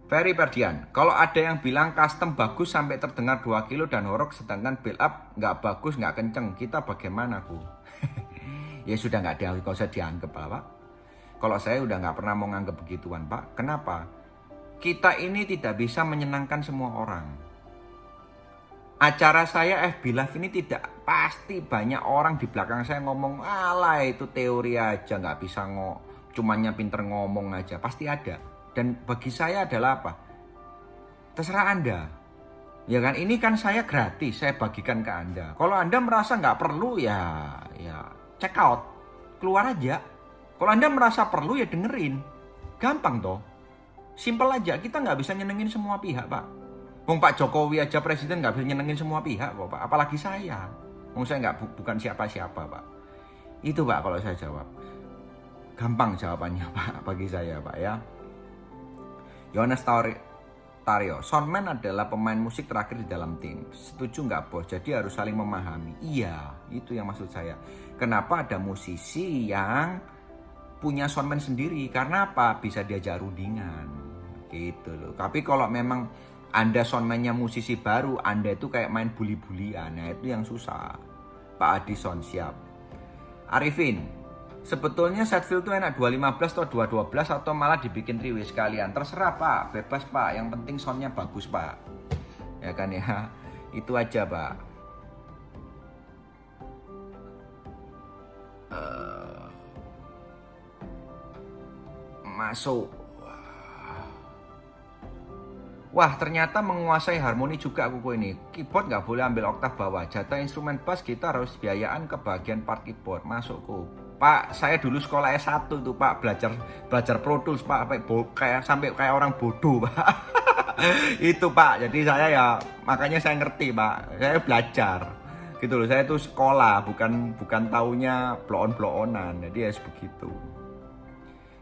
Ferry Perdian, kalau ada yang bilang custom bagus sampai terdengar 2 kilo dan horok sedangkan build up nggak bagus, nggak kenceng, kita bagaimana Bu? Ya sudah nggak usah dianggap Pak. Kalau saya udah nggak pernah mau nganggap begituan Pak. Kenapa? Kita ini tidak bisa menyenangkan semua orang. Acara saya FB Live ini tidak pasti banyak orang di belakang saya ngomong, alah itu teori aja, nggak bisa cumanya pinter ngomong aja, pasti ada. Dan bagi saya adalah apa? Terserah Anda. Ya kan, ini kan saya gratis, saya bagikan ke Anda. Kalau Anda merasa nggak perlu ya check out, keluar aja. Kalau Anda merasa perlu ya dengerin. Gampang toh. Simple aja, kita nggak bisa nyenengin semua pihak Pak. Wong Pak Jokowi aja presiden nggak bisa nyenengin semua pihak kok Pak. Apalagi saya. Wong saya bukan siapa-siapa Pak. Itu Pak kalau saya jawab. Gampang jawabannya Pak bagi saya Pak ya. Yohanes Tario, soundman adalah pemain musik terakhir di dalam tim. Setuju nggak Bos? Jadi harus saling memahami. Iya, itu yang maksud saya. Kenapa ada musisi yang punya soundman sendiri? Karena apa? Bisa diajak rundingan. Gitu loh. Tapi kalau memang Anda soundman-nya musisi baru, Anda itu kayak main bully-bullyan. Nah itu yang susah. Pak Adison siap. Arifin, sebetulnya Setfield itu enak 215 atau 212 atau malah dibikin 3-way sekalian. Terserah Pak, bebas Pak. Yang penting soundnya bagus Pak. Ya kan ya, itu aja Pak. Masuk. Wah ternyata menguasai harmoni juga kuku ini. Keyboard nggak boleh ambil oktav bawah. Jatah instrumen bass gitar harus biayaan ke bagian part keyboard. Masukku. Pak, saya dulu sekolah S1 tuh Pak, belajar Pro Tools Pak, sampai kayak orang bodoh Pak. Itu Pak, jadi saya ya makanya saya ngerti Pak, saya belajar gitu loh, saya tuh sekolah bukan taunya bloon-bloonan, jadi ya begitu.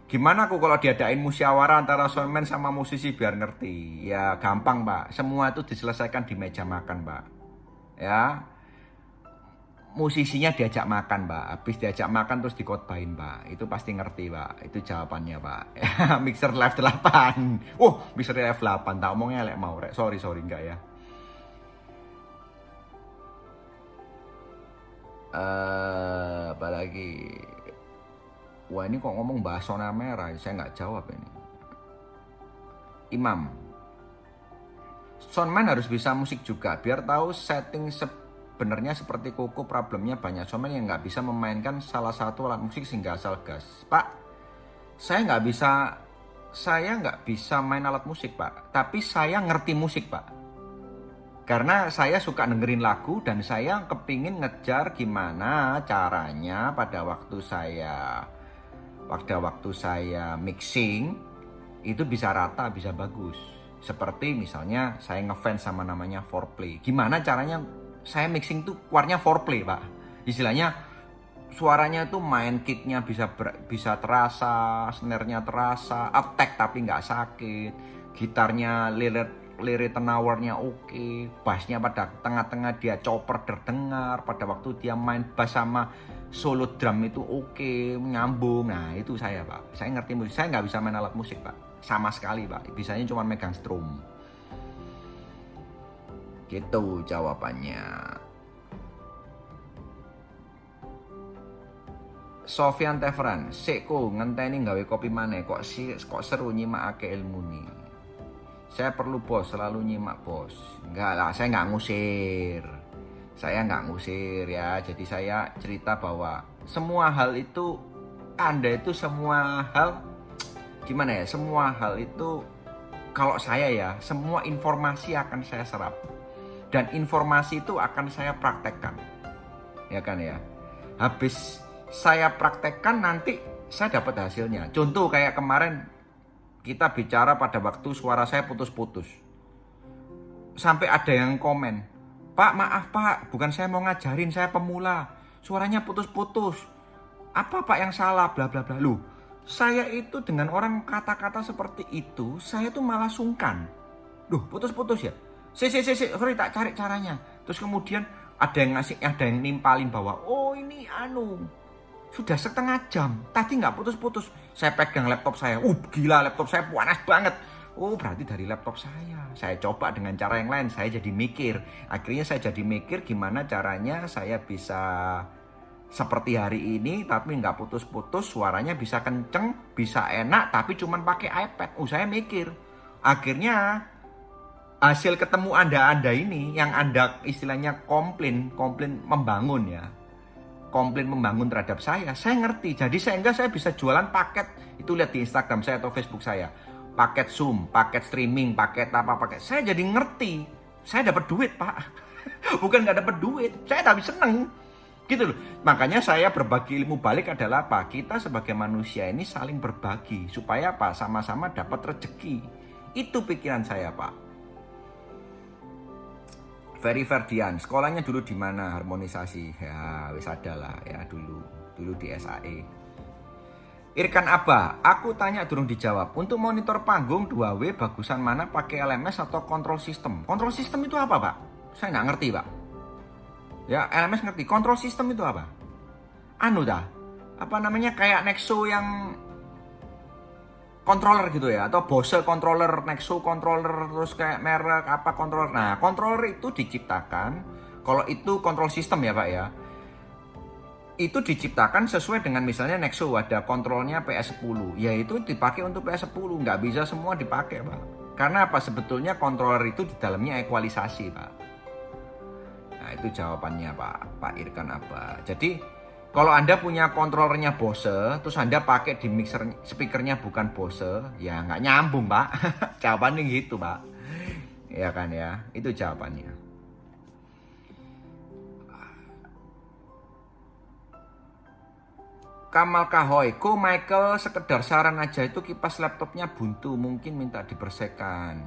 Gimana aku kalau diadain musyawarah antara soundman sama musisi biar ngerti? Ya gampang Pak, semua itu diselesaikan di meja makan Pak. Ya, musisinya diajak makan Pak, habis diajak makan terus dikotbahin Pak, itu pasti ngerti Pak, itu jawabannya Pak. Mixer Live 8, Mixer Live 8, tak omongnya lek mau rek, sorry enggak ya. Apalagi, wah ini kok ngomong bahas zona merah, saya nggak jawab ini. Imam, soundman harus bisa musik juga, biar tahu setting sebenarnya seperti Koko. Problemnya banyak soundman yang nggak bisa memainkan salah satu alat musik sehingga asal gas. Pak, saya nggak bisa main alat musik Pak, tapi saya ngerti musik Pak. Karena saya suka dengerin lagu dan saya kepingin ngejar gimana caranya pada waktu saya mixing itu bisa rata, bisa bagus. Seperti misalnya saya ngefans sama namanya Foreplay. Gimana caranya saya mixing tuh keluarnya Foreplay Pak. Istilahnya suaranya tuh main kicknya bisa terasa, snare-nya terasa, attack tapi nggak sakit, gitarnya lirik tenawarnya oke, bassnya pada tengah-tengah dia chopper terdengar, pada waktu dia main bass sama solo drum itu oke, nyambung. Nah itu saya Pak, saya ngerti musik, saya nggak bisa main alat musik Pak, sama sekali Pak, bisanya cuma megang strum. Gitu jawabannya. Sofyan Tefran, seko ngenteni gawe kopi maneh kok seru nyimakake ilmu nih. Saya perlu Bos, selalu nyimak Bos. Enggak lah, saya nggak ngusir. Saya nggak ngusir ya. Jadi saya cerita bahwa semua hal itu, Anda itu semua hal, gimana ya, semua hal itu kalau saya ya, semua informasi akan saya serap. Dan informasi itu akan saya praktekkan. Ya kan ya. Habis saya praktekkan nanti saya dapat hasilnya. Contoh kayak kemarin kita bicara pada waktu suara saya putus-putus. Sampai ada yang komen, Pak maaf Pak, bukan saya mau ngajarin, saya pemula, suaranya putus-putus. Apa Pak yang salah, bla bla bla. Loh, saya itu dengan orang kata-kata seperti itu, saya tuh malah sungkan. Loh, putus-putus ya? Sorry tak cari caranya. Terus kemudian ada yang nimpalin bahwa, oh ini sudah setengah jam, tadi nggak putus-putus. Saya pegang laptop saya, gila laptop saya panas banget. Oh berarti dari laptop saya. Saya coba dengan cara yang lain, saya jadi mikir. Akhirnya saya jadi mikir gimana caranya saya bisa seperti hari ini tapi nggak putus-putus, suaranya bisa kenceng, bisa enak tapi cuman pakai iPad. Saya mikir. Akhirnya hasil ketemu Anda ini yang Anda istilahnya komplain membangun ya. Komplain membangun terhadap saya ngerti. Jadi sehingga saya bisa jualan paket. Itu lihat di Instagram saya atau Facebook saya. Paket Zoom, paket streaming, paket apa, paket. Saya jadi ngerti. Saya dapat duit, Pak. Bukan nggak dapat duit. Saya tapi seneng. Gitu loh. Makanya saya berbagi ilmu balik adalah apa? Kita sebagai manusia ini saling berbagi. Supaya apa? Sama-sama dapat rezeki. Itu pikiran saya, Pak. Ferry Ferdian, sekolahnya dulu di mana? Harmonisasi. Ya, wis ada lah ya dulu di SAE. Irkan Abah, aku tanya durung dijawab. Untuk monitor panggung 2W bagusan mana, pakai LMS atau kontrol sistem? Kontrol sistem itu apa, Pak? Saya nggak ngerti, Pak. Ya, LMS ngerti. Kontrol sistem itu apa? Anu dah. Apa namanya, kayak Nexo yang controller gitu ya, atau Bose controller, Nexo controller, terus kayak merek apa controller. Nah, controller itu diciptakan, kalau itu kontrol sistem ya, Pak ya. Itu diciptakan sesuai dengan misalnya Nexo ada kontrolnya PS10, ya itu dipakai untuk PS10, nggak bisa semua dipakai, Pak. Karena apa? Sebetulnya controller itu di dalamnya ekualisasi, Pak. Nah itu jawabannya Pak Irkan Abah. Jadi kalau Anda punya kontrolernya Bose, terus Anda pakai di mixer speakernya bukan Bose, ya nggak nyambung, Pak. Jawabannya gitu, Pak. Ya kan ya, itu jawabannya. Kamal Kahoy, Michael sekedar saran aja, itu kipas laptopnya buntu, mungkin minta dibersihkan.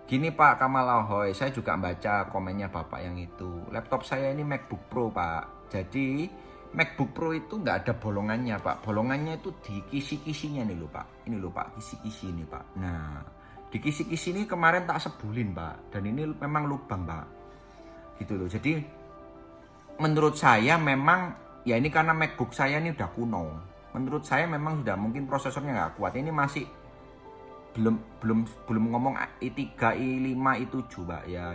Gini Pak Kamal Kahoy, saya juga baca komennya Bapak yang itu. Laptop saya ini MacBook Pro, Pak. Jadi MacBook Pro itu nggak ada bolongannya, Pak. Bolongannya itu di kisi-kisinya nih loh, Pak. Ini loh Pak, kisi-kisi ini, Pak. Nah, di kisi-kisi ini kemarin tak sebulin, Pak. Dan ini memang lubang, Pak. Gitu loh. Jadi menurut saya memang ya ini karena MacBook saya ini udah kuno. Menurut saya memang sudah mungkin prosesornya nggak kuat. Ini masih belum ngomong i3, i5, i7, Pak. Ya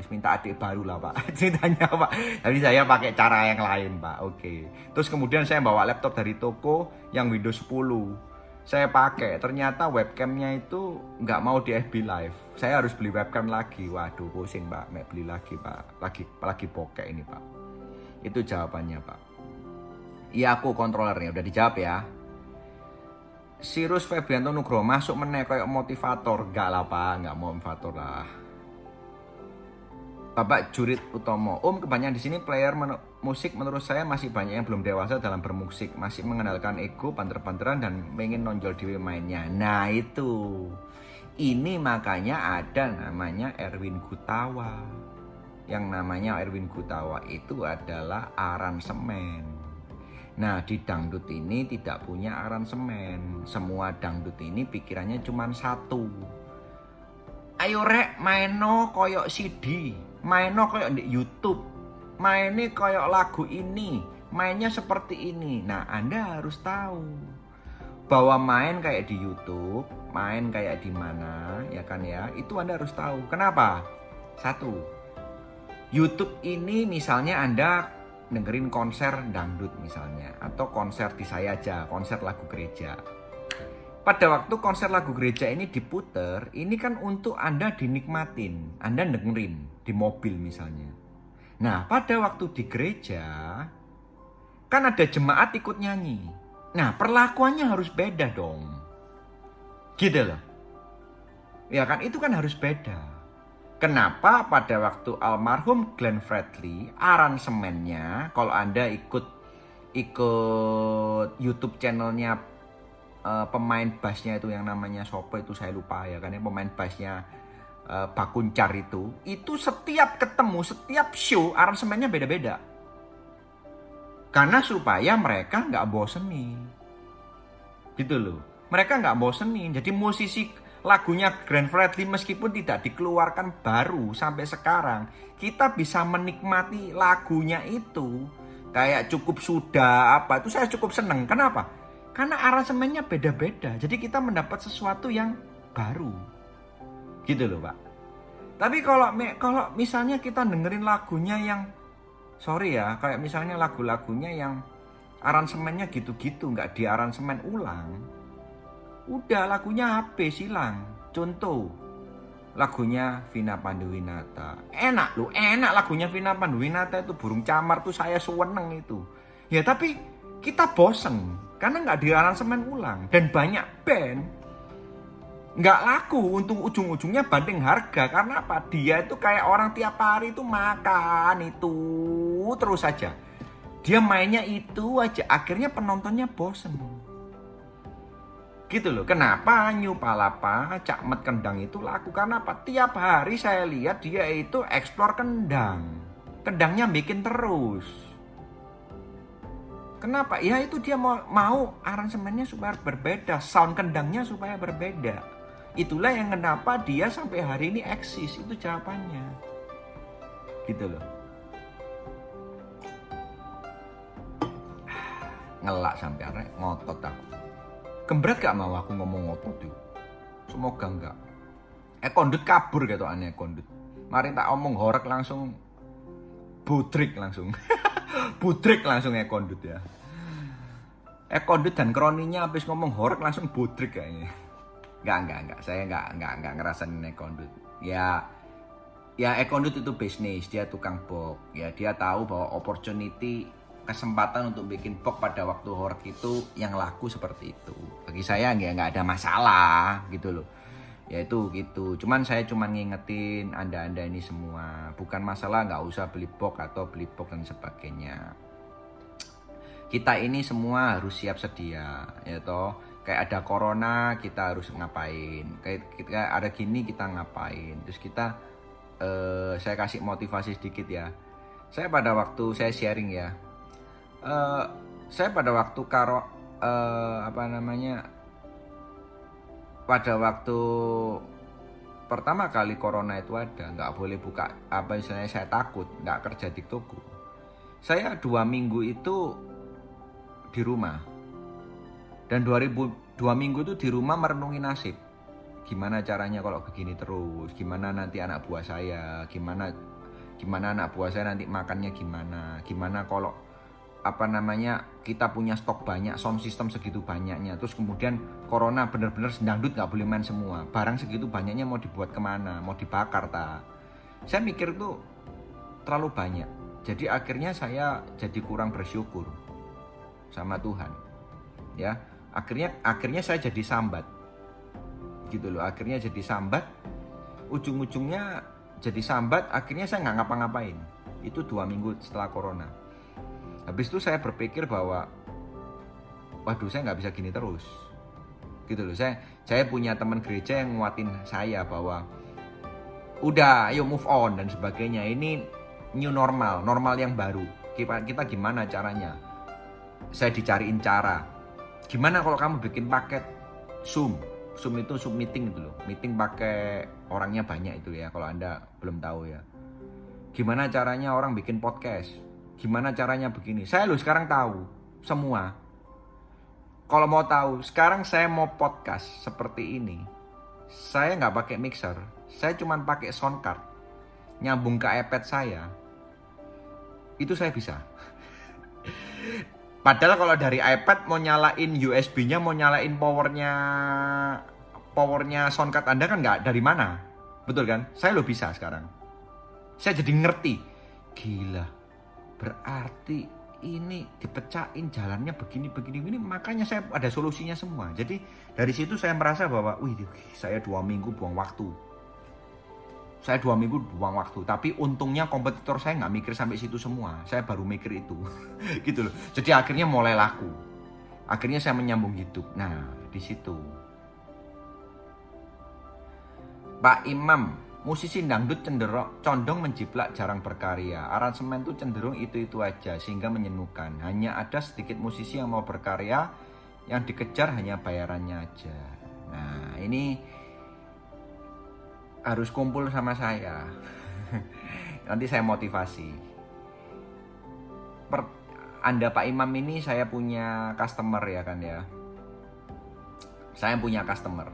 minta adik baru lah, Pak. Ceritanya, Pak. Tapi saya pakai cara yang lain, Pak. Oke. Terus kemudian saya bawa laptop dari toko yang Windows 10. Saya pakai. Ternyata webcamnya itu nggak mau di FB Live. Saya harus beli webcam lagi. Waduh, pusing, Pak. Mau beli lagi, Pak. Lagi bokeh ini, Pak. Itu jawabannya, Pak. Iya, aku kontrolernya udah dijawab ya. Sirus Febrianto Nugroho, masuk meneh kayak motivator. Enggak lah, Pak, enggak mau motivator lah. Bapak Jurit Utomo, kebanyakan di sini player musik menurut saya masih banyak yang belum dewasa dalam bermusik, masih mengandalkan ego, banter-banteran dan pengen nonjol di mainnya. Nah itu, ini makanya ada namanya Erwin Gutawa. Yang namanya Erwin Gutawa itu adalah aransemen. Nah di dangdut ini tidak punya aransemen. Semua dangdut ini pikirannya cuma satu. Ayo rek maino koyok CD, maino koyok di YouTube, mainnya koyok lagu ini, mainnya seperti ini. Nah Anda harus tahu bahwa main kayak di YouTube, main kayak di mana, ya kan ya, itu Anda harus tahu. Kenapa? Satu, YouTube ini misalnya Anda dengerin konser dangdut misalnya, atau konser di saya aja, konser lagu gereja. Pada waktu konser lagu gereja ini diputer, ini kan untuk Anda dinikmatin, Anda dengerin di mobil misalnya. Nah, pada waktu di gereja, kan ada jemaat ikut nyanyi. Nah, perlakuannya harus beda dong. Gitu loh. Ya kan, itu kan harus beda. Kenapa pada waktu almarhum Glenn Fredly, aransemennya, kalau Anda ikut YouTube channelnya pemain bassnya itu yang namanya Sopo itu saya lupa ya kan ya, pemain bassnya Bakuncar itu setiap ketemu, setiap show aransemennya beda-beda. Karena supaya mereka nggak bosenin. Gitu loh. Mereka nggak bosenin. Jadi musisi lagunya Glenn Fredly meskipun tidak dikeluarkan baru sampai sekarang, kita bisa menikmati lagunya itu kayak Cukup Sudah apa, itu saya cukup seneng. Kenapa? Karena aransemennya beda-beda. Jadi kita mendapat sesuatu yang baru. Gitu loh Pak. Tapi kalau misalnya kita dengerin lagunya yang sorry ya, kayak misalnya lagu-lagunya yang aransemennya gitu-gitu, nggak diaransemen ulang, udah lagunya habis, hilang. Contoh lagunya Vina Panduwinata, enak loh, enak lagunya Vina Panduwinata itu, Burung Camar tuh saya seneng itu ya, tapi kita bosen karena nggak diaransemen ulang. Dan banyak band nggak laku untuk ujung-ujungnya banding harga. Karena apa? Dia itu kayak orang tiap hari itu makan itu terus saja, dia mainnya itu aja, akhirnya penontonnya bosen. Gitu loh. Kenapa New Palapa, Cak Met Kendang itu laku? Karena apa? Tiap hari saya lihat dia itu eksplor kendang. Kendangnya bikin terus. Kenapa? Ya itu dia mau aransemennya supaya berbeda, sound kendangnya supaya berbeda. Itulah yang kenapa dia sampai hari ini eksis, itu jawabannya. Gitu loh. Ngelak sampai arek ngotot aku. Kembrat gak mau aku ngomong ngotot itu. Semoga enggak. Kondut kabur gitu aneh kondut. Mari tak omong horek langsung budrik langsung. Budrik langsung kondut ya. Kondut dan kroninya habis ngomong horek langsung budrik kayaknya. Enggak. Saya enggak ngerasain kondut. Ya kondut itu bisnis, dia tukang box. Ya dia tahu bahwa opportunity, kesempatan untuk bikin box pada waktu horek itu yang laku seperti itu. Bagi saya nggak ada masalah gitu loh. Ya itu gitu. Saya ngingetin Anda ini semua, bukan masalah nggak usah beli box atau beli box dan sebagainya. Kita ini semua harus siap sedia, ya toh. Kayak ada corona kita harus ngapain? Kayak ada gini kita ngapain? Terus kita saya kasih motivasi sedikit ya. Saya pada waktu saya sharing ya. Saya pada waktu pada waktu pertama kali corona itu ada, nggak boleh buka istilahnya, saya takut nggak kerja di toko. Saya 2 minggu itu di rumah, dan 2 minggu itu di rumah merenungi nasib. Gimana caranya kalau begini terus? Gimana nanti anak buah saya? Gimana anak buah saya nanti makannya gimana? Gimana kalau kita punya stok banyak, sound system segitu banyaknya, terus kemudian corona bener-bener dangdut nggak boleh main semua, barang segitu banyaknya mau dibuat kemana, mau dibakar tak? Saya mikir tuh terlalu banyak, jadi akhirnya saya jadi kurang bersyukur sama Tuhan ya. Akhirnya saya jadi sambat gitu loh, akhirnya jadi sambat, ujung-ujungnya jadi sambat, akhirnya saya nggak ngapa-ngapain. Itu 2 minggu setelah corona. Habis itu saya berpikir bahwa waduh, saya nggak bisa gini terus gitu loh. Saya punya teman gereja yang nguatin saya bahwa udah, ayo move on dan sebagainya. Ini new normal yang baru. Kita gimana caranya? Saya dicariin cara. Gimana kalau kamu bikin paket Zoom itu Zoom meeting itu loh. Meeting pakai orangnya banyak itu ya, kalau Anda belum tahu ya. Gimana caranya orang bikin podcast? Gimana caranya begini? Saya loh sekarang tahu semua. Kalau mau tahu, sekarang saya mau podcast seperti ini, saya nggak pakai mixer, saya cuma pakai sound card, nyambung ke iPad saya, itu saya bisa. Padahal kalau dari iPad mau nyalain USB-nya, mau nyalain powernya sound card Anda kan nggak dari mana, betul kan? Saya loh bisa sekarang. Saya jadi ngerti, gila. Berarti ini dipecahin jalannya begini, makanya saya ada solusinya semua. Jadi dari situ saya merasa bahwa, saya 2 minggu buang waktu. Tapi untungnya kompetitor saya nggak mikir sampai situ semua. Saya baru mikir itu, gitu loh. Jadi akhirnya mulai laku. Akhirnya saya menyambung hidup. Nah, di situ. Pak Imam, musisi dangdut condong menjiplak, jarang berkarya. Aransemen tuh cenderung itu-itu aja sehingga menyenukan. Hanya ada sedikit musisi yang mau berkarya, yang dikejar hanya bayarannya aja. Nah, ini harus kumpul sama saya. Nanti saya motivasi. Anda Pak Imam ini saya punya customer ya kan ya. Saya punya customer.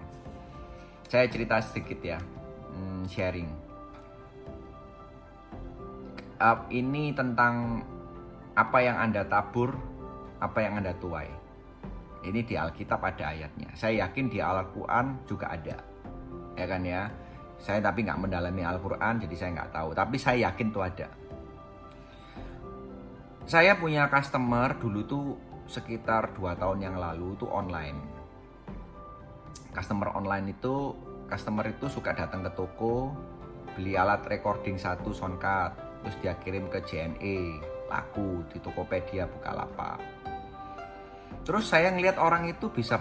Saya cerita sedikit ya, sharing. Ini tentang apa yang Anda tabur, apa yang Anda tuai. Ini di Alkitab ada ayatnya. Saya yakin di Al-Quran juga ada, ya kan ya. Saya tapi nggak mendalami Al-Quran, jadi saya nggak tahu. Tapi saya yakin tuh ada. Saya punya customer dulu tuh sekitar 2 tahun yang lalu tuh online. Customer itu suka datang ke toko, beli alat recording 1 soundcard, terus dia kirim ke JNE, laku di Tokopedia, Bukalapak. Terus saya ngeliat orang itu bisa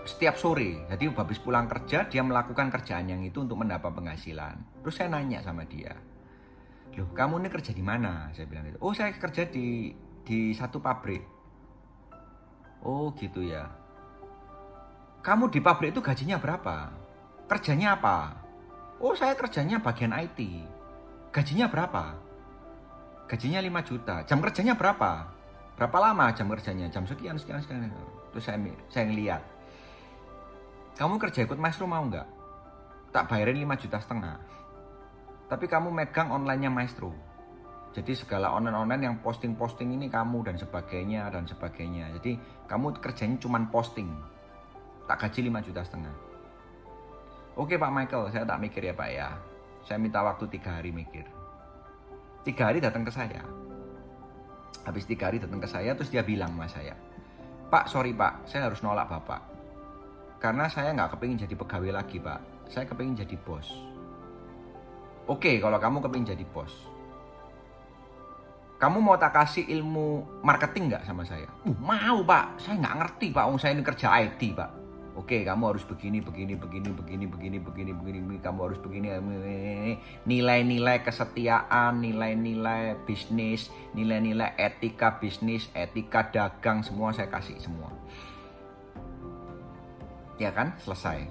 setiap sore. Jadi habis pulang kerja dia melakukan kerjaan yang itu untuk mendapat penghasilan. Terus saya nanya sama dia, "Loh, kamu ini kerja di mana?" Saya bilang gitu. "Oh, saya kerja di satu pabrik." "Oh, gitu ya. Kamu di pabrik itu gajinya berapa? Kerjanya apa?" "Oh, saya kerjanya bagian IT." "Gajinya berapa?" "Gajinya 5 juta. Jam kerjanya berapa? Berapa lama jam kerjanya?" "Jam sekian." Terus saya ngeliat, "Kamu kerja ikut Maestro mau nggak? Tak bayarin 5,5 juta. Tapi kamu megang online-nya Maestro. Jadi segala online yang posting ini kamu dan sebagainya. Jadi kamu kerjanya cuma posting. Tak gaji 5,5 juta. "Oke Pak Michael, saya tak mikir ya Pak ya. Saya minta waktu 3 hari mikir." 3 hari datang ke saya. Habis 3 hari datang ke saya, terus dia bilang sama saya, "Pak, sorry Pak, saya harus nolak Bapak. Karena saya nggak kepingin jadi pegawai lagi Pak. Saya kepingin jadi bos." "Oke, kalau kamu kepingin jadi bos, kamu mau tak kasih ilmu marketing nggak sama saya?" Mau Pak, saya nggak ngerti Pak, saya ini kerja IT Pak." "Oke, kamu harus begini, kamu harus begini, nilai-nilai kesetiaan, nilai-nilai bisnis, nilai-nilai etika bisnis, etika dagang, semua saya kasih semua." Ya kan, selesai.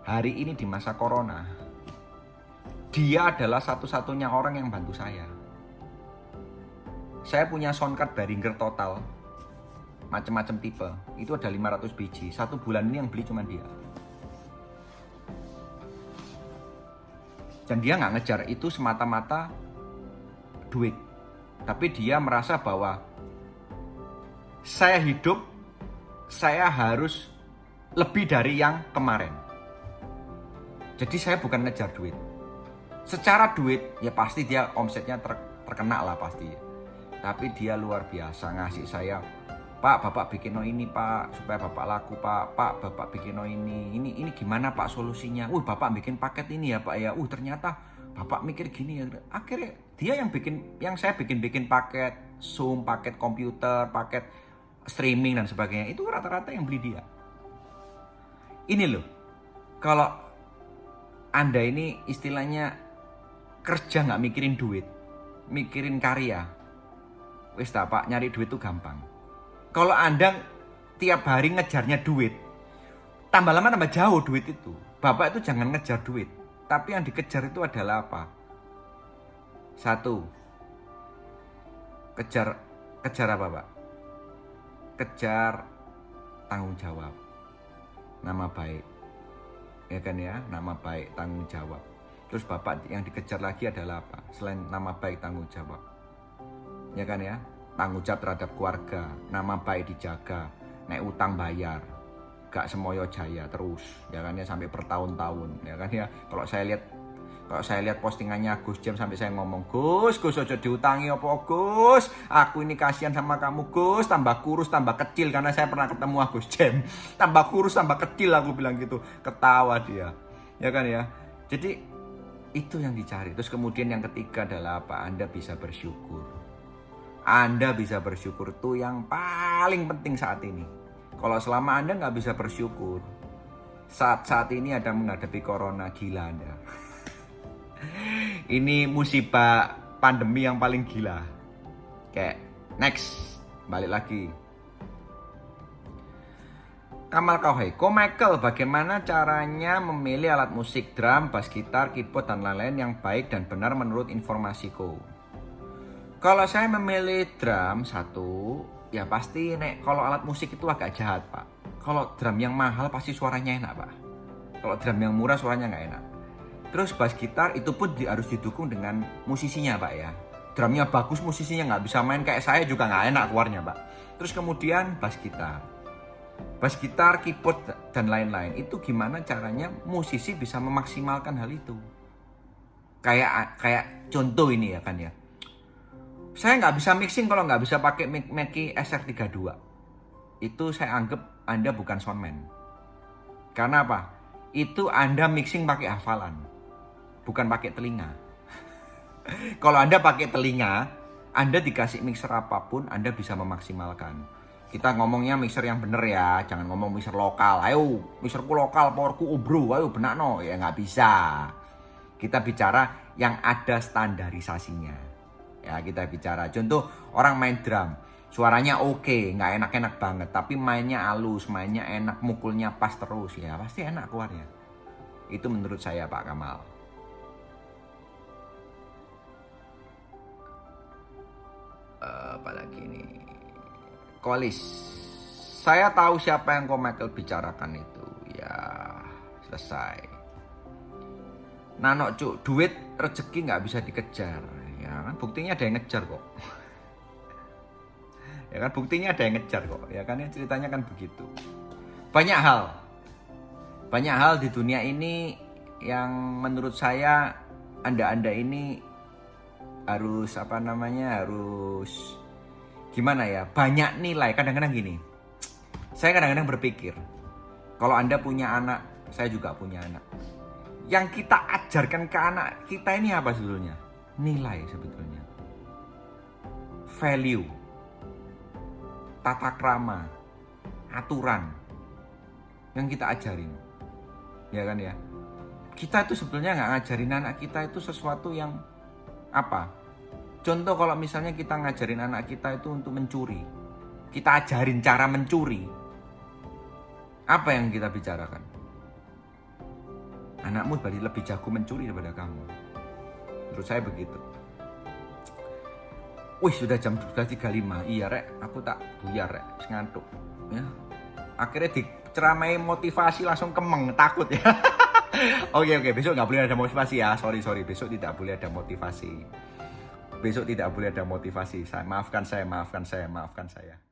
Hari ini di masa corona, dia adalah satu-satunya orang yang bantu saya. Saya punya soundcard Behringer total, macam-macam tipe, itu ada 500 biji. 1 bulan ini yang beli cuma dia. Dan dia nggak ngejar itu semata-mata duit, tapi dia merasa bahwa saya hidup, saya harus lebih dari yang kemarin. Jadi saya bukan ngejar duit. Secara duit ya pasti dia omsetnya terkena lah pasti. Tapi dia luar biasa ngasih saya, "Pak, Bapak bikin ini Pak, supaya Bapak laku Pak. Pak, Bapak bikin ini. Ini gimana Pak solusinya? Bapak bikin paket ini ya Pak ya. Ternyata Bapak mikir gini ya." Akhirnya dia yang saya bikin paket Zoom, paket komputer, paket streaming dan sebagainya. Itu rata-rata yang beli dia. Ini loh, kalau Anda ini istilahnya kerja nggak mikirin duit, mikirin karya, wis dah Pak, nyari duit itu gampang. Kalau Anda tiap hari ngejarnya duit, tambah lama tambah jauh duit itu. Bapak itu jangan ngejar duit, tapi yang dikejar itu adalah apa? 1, kejar apa Pak? Kejar tanggung jawab, nama baik, ya kan ya, nama baik, tanggung jawab. Terus Bapak yang dikejar lagi adalah apa? Selain nama baik, tanggung jawab, ya kan ya, tanggung jawab terhadap keluarga, nama baik dijaga, naik utang bayar, gak semoyo jaya terus, ya kan ya, sampai bertahun-tahun, ya kan ya. Kalau saya lihat postingannya Gus Jem sampai saya ngomong, Gus ojo diutangi apa Gus, aku ini kasihan sama kamu Gus, tambah kurus tambah kecil, karena saya pernah ketemu Gus Jem, tambah kurus tambah kecil, aku bilang gitu, ketawa dia, ya kan ya. Jadi itu yang dicari. Terus kemudian yang ketiga adalah apa? Anda bisa bersyukur. Anda bisa bersyukur itu yang paling penting saat ini. Kalau selama Anda nggak bisa bersyukur, saat ini Anda menghadapi corona, gila Anda. Ini musibah pandemi yang paling gila. Kayak next, balik lagi. Kamal Kauhai, Ko Michael, bagaimana caranya memilih alat musik drum, bass gitar, keyboard dan lain-lain yang baik dan benar menurut informasiku? Kalau saya memilih drum satu, ya pasti kalau alat musik itu agak jahat, Pak. Kalau drum yang mahal pasti suaranya enak, Pak. Kalau drum yang murah suaranya nggak enak. Terus bass gitar itu pun harus didukung dengan musisinya, Pak ya. Drumnya bagus, musisinya nggak bisa main kayak saya juga nggak enak keluarnya, Pak. Terus kemudian bass gitar, keyboard dan lain-lain. Itu gimana caranya musisi bisa memaksimalkan hal itu? Kayak contoh ini ya kan ya. Saya nggak bisa mixing kalau nggak bisa pakai Mackie SR32. Itu saya anggap Anda bukan soundman. Karena apa? Itu Anda mixing pakai hafalan, bukan pakai telinga. Kalau Anda pakai telinga, Anda dikasih mixer apapun, Anda bisa memaksimalkan. Kita ngomongnya mixer yang bener ya, jangan ngomong mixer lokal. Ayo, mixerku lokal, powerku ubro, ayo benak no. Ya nggak bisa. Kita bicara yang ada standarisasinya. Ya kita bicara, contoh orang main drum, suaranya oke, nggak enak-enak banget, tapi mainnya halus, mainnya enak, mukulnya pas terus, ya pasti enak keluarnya. Itu menurut saya Pak Kamal. Apalagi ini, Kolis, saya tahu siapa yang kau Michael bicarakan itu, ya selesai. Nano cuk, duit rezeki nggak bisa dikejar. Ya kan buktinya ada yang ngejar kok. Ya kan buktinya ada yang ngejar kok. Ya kan ceritanya kan begitu. Banyak hal di dunia ini yang menurut saya Anda ini harus harus gimana ya? Banyak nilai. Kadang-kadang gini. Saya kadang-kadang berpikir, kalau Anda punya anak, saya juga punya anak. Yang kita ajarkan ke anak kita ini apa sebetulnya? Nilai sebetulnya, value, tata krama, aturan yang kita ajarin, ya kan ya. Kita itu sebetulnya nggak ngajarin anak kita itu sesuatu yang apa. Contoh kalau misalnya kita ngajarin anak kita itu untuk mencuri, kita ajarin cara mencuri, apa yang kita bicarakan? Anakmu berarti lebih jago mencuri daripada kamu. Menurut saya begitu. Wih, sudah jam 12.35. Iya rek, aku tak buyar rek, ngantuk. Ya. Akhirnya diceramai motivasi langsung kemeng, takut ya. Oke, besok nggak boleh ada motivasi ya. Sorry, besok tidak boleh ada motivasi. Maafkan saya.